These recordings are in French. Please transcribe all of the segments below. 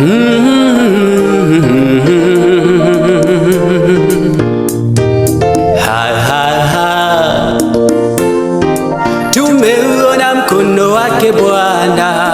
Ha ha ha, tumeuona mkono wake Bwana.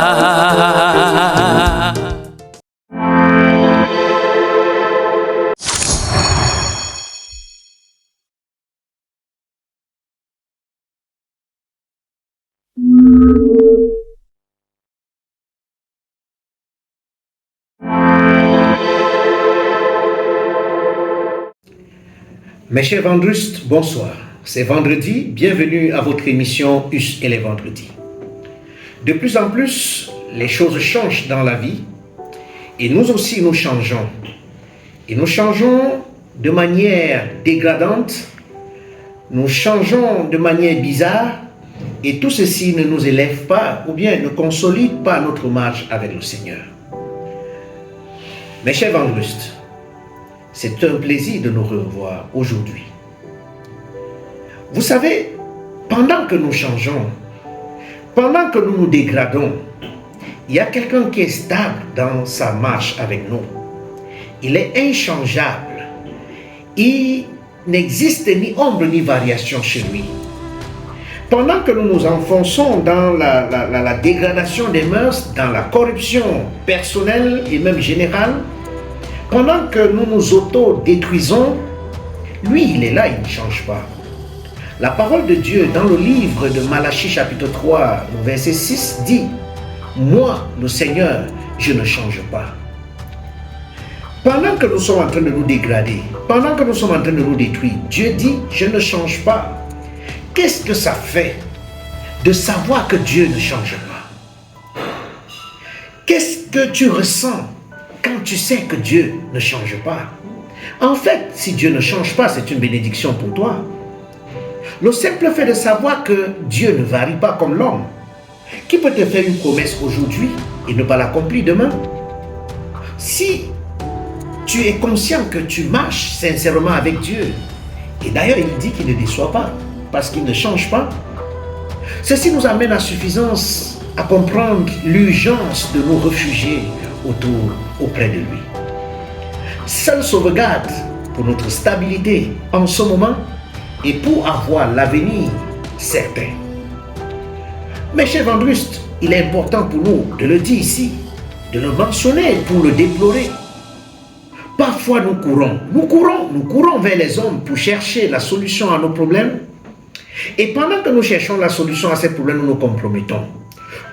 Mes chers Vendrustes, bonsoir. C'est vendredi, bienvenue à votre émission Us et les vendredis. De plus en plus, les choses changent dans la vie et nous aussi nous changeons. Et nous changeons de manière dégradante, nous changeons de manière bizarre et tout ceci ne nous élève pas ou bien ne consolide pas notre marche avec le Seigneur. Mes chers Vendrustes, c'est un plaisir de nous revoir aujourd'hui. Vous savez, pendant que nous changeons, pendant que nous nous dégradons, il y a quelqu'un qui est stable dans sa marche avec nous. Il est inchangeable. Il n'existe ni ombre ni variation chez lui. Pendant que nous nous enfonçons dans la dégradation des mœurs, dans la corruption personnelle et même générale, pendant que nous nous auto-détruisons, lui, il est là, il ne change pas. La parole de Dieu dans le livre de Malachie chapitre 3, verset 6 dit « Moi, le Seigneur, je ne change pas ». Pendant que nous sommes en train de nous dégrader, pendant que nous sommes en train de nous détruire, Dieu dit « Je ne change pas ». Qu'est-ce que ça fait de savoir que Dieu ne change pas? Qu'est-ce que tu ressens quand tu sais que Dieu ne change pas? En fait, si Dieu ne change pas, c'est une bénédiction pour toi. Le simple fait de savoir que Dieu ne varie pas comme l'homme. Qui peut te faire une promesse aujourd'hui et ne pas l'accomplir demain? Si tu es conscient que tu marches sincèrement avec Dieu, et d'ailleurs il dit qu'il ne déçoit pas, parce qu'il ne change pas, ceci nous amène à suffisance à comprendre l'urgence de nous réfugier auprès de lui. Seule sauvegarde pour notre stabilité en ce moment et pour avoir l'avenir certain. Mes chers Vendrustes, il est important pour nous de le dire ici, de le mentionner pour le déplorer. Parfois nous courons vers les hommes pour chercher la solution à nos problèmes. Et pendant que nous cherchons la solution à ces problèmes, nous nous compromettons.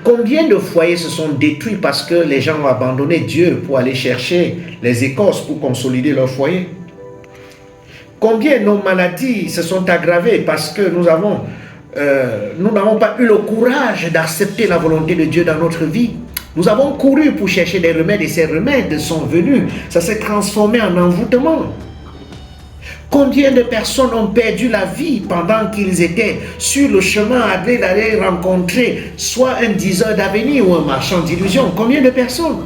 Combien de foyers se sont détruits parce que les gens ont abandonné Dieu pour aller chercher les écorces pour consolider leur foyer? Combien nos maladies se sont aggravées parce que nous n'avons pas eu le courage d'accepter la volonté de Dieu dans notre vie? Nous avons couru pour chercher des remèdes et ces remèdes sont venus. Ça s'est transformé en envoûtement. Combien de personnes ont perdu la vie pendant qu'ils étaient sur le chemin d'aller rencontrer soit un diseur d'avenir ou un marchand d'illusions? Combien de personnes?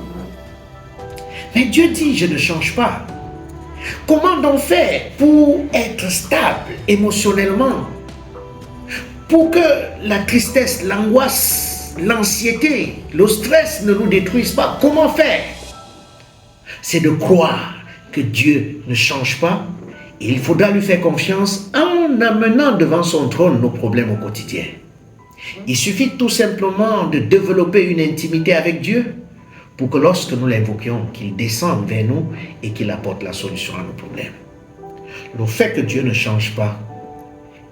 Mais Dieu dit, je ne change pas. Comment donc faire pour être stable émotionnellement? Pour que la tristesse, l'angoisse, l'anxiété, le stress ne nous détruisent pas? Comment faire? C'est de croire que Dieu ne change pas. Et il faudra lui faire confiance en amenant devant son trône nos problèmes au quotidien. Il suffit tout simplement de développer une intimité avec Dieu pour que lorsque nous l'invoquions, qu'il descende vers nous et qu'il apporte la solution à nos problèmes. Le fait que Dieu ne change pas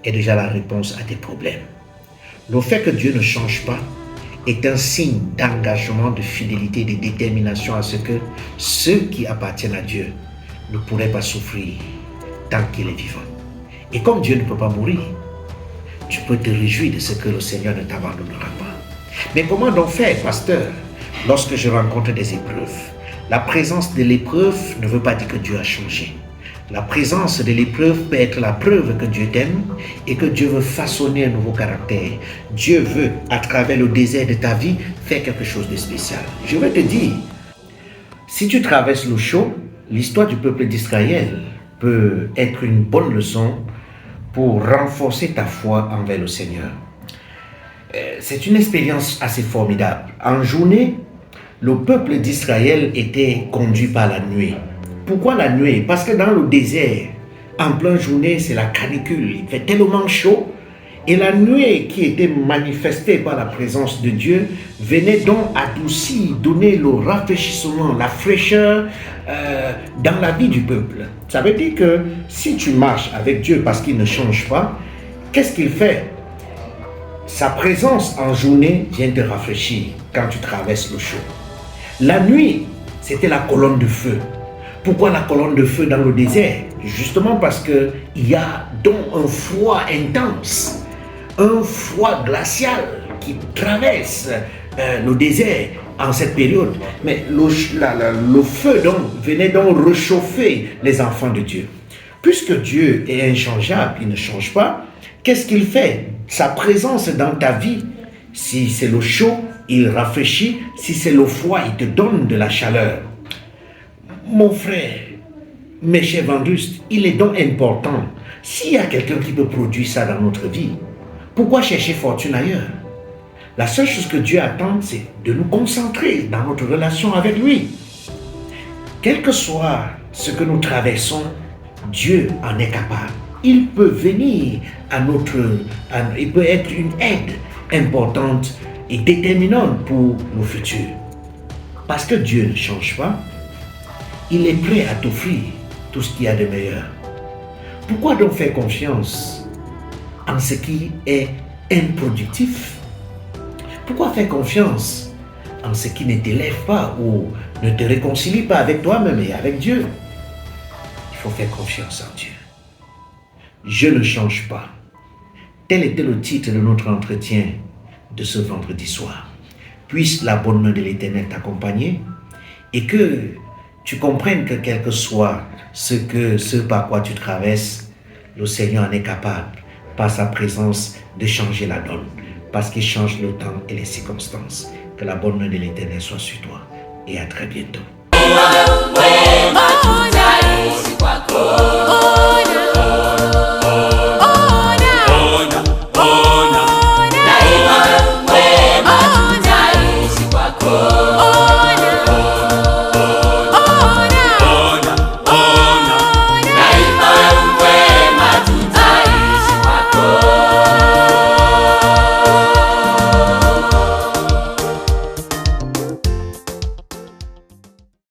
est déjà la réponse à tes problèmes. Le fait que Dieu ne change pas est un signe d'engagement, de fidélité, de détermination à ce que ceux qui appartiennent à Dieu ne pourraient pas souffrir tant qu'il est vivant. Et comme Dieu ne peut pas mourir, tu peux te réjouir de ce que le Seigneur ne t'abandonnera pas. Mais comment donc faire, pasteur, lorsque je rencontre des épreuves? La présence de l'épreuve ne veut pas dire que Dieu a changé. La présence de l'épreuve peut être la preuve que Dieu t'aime et que Dieu veut façonner un nouveau caractère. Dieu veut, à travers le désert de ta vie, faire quelque chose de spécial. Je vais te dire, si tu traverses l'eau chaude, l'histoire du peuple d'Israël peut être une bonne leçon pour renforcer ta foi envers le Seigneur. C'est une expérience assez formidable. En journée, le peuple d'Israël était conduit par la nuée. Pourquoi la nuée? Parce que dans le désert, en pleine journée, c'est la canicule. Il fait tellement chaud. Et la nuée qui était manifestée par la présence de Dieu venait donc adoucir, donner le rafraîchissement, la fraîcheur dans la vie du peuple. Ça veut dire que si tu marches avec Dieu parce qu'il ne change pas, qu'est-ce qu'il fait? Sa présence en journée vient te rafraîchir quand tu traverses le chaud. La nuit, c'était la colonne de feu. Pourquoi la colonne de feu dans le désert? Justement parce qu'il y a donc un froid intense, un froid glacial qui traverse le désert en cette période. Mais le feu donc venait donc réchauffer les enfants de Dieu. Puisque Dieu est inchangeable, il ne change pas, qu'est-ce qu'il fait? Sa présence dans ta vie, si c'est le chaud, il rafraîchit, si c'est le froid, il te donne de la chaleur. Mon frère, mes chers vendustes, il est donc important, s'il y a quelqu'un qui peut produire ça dans notre vie, pourquoi chercher fortune ailleurs? La seule chose que Dieu attend, c'est de nous concentrer dans notre relation avec lui. Quel que soit ce que nous traversons, Dieu en est capable. Il peut venir il peut être une aide importante et déterminante pour nos futurs. Parce que Dieu ne change pas, il est prêt à t'offrir tout ce qu'il y a de meilleur. Pourquoi donc faire confiance en ce qui est improductif? Pourquoi faire confiance en ce qui ne t'élève pas ou ne te réconcilie pas avec toi-même et avec Dieu? Il faut faire confiance en Dieu. Je ne change pas. Tel était le titre de notre entretien de ce vendredi soir. Puisse la bonne main de l'Éternel t'accompagner et que tu comprennes que quel que soit ce par quoi tu traverses, le Seigneur en est capable, par sa présence, de changer la donne, parce qu'il change le temps et les circonstances. Que la bonne main de l'Éternel soit sur toi et à très bientôt. Wema, wema,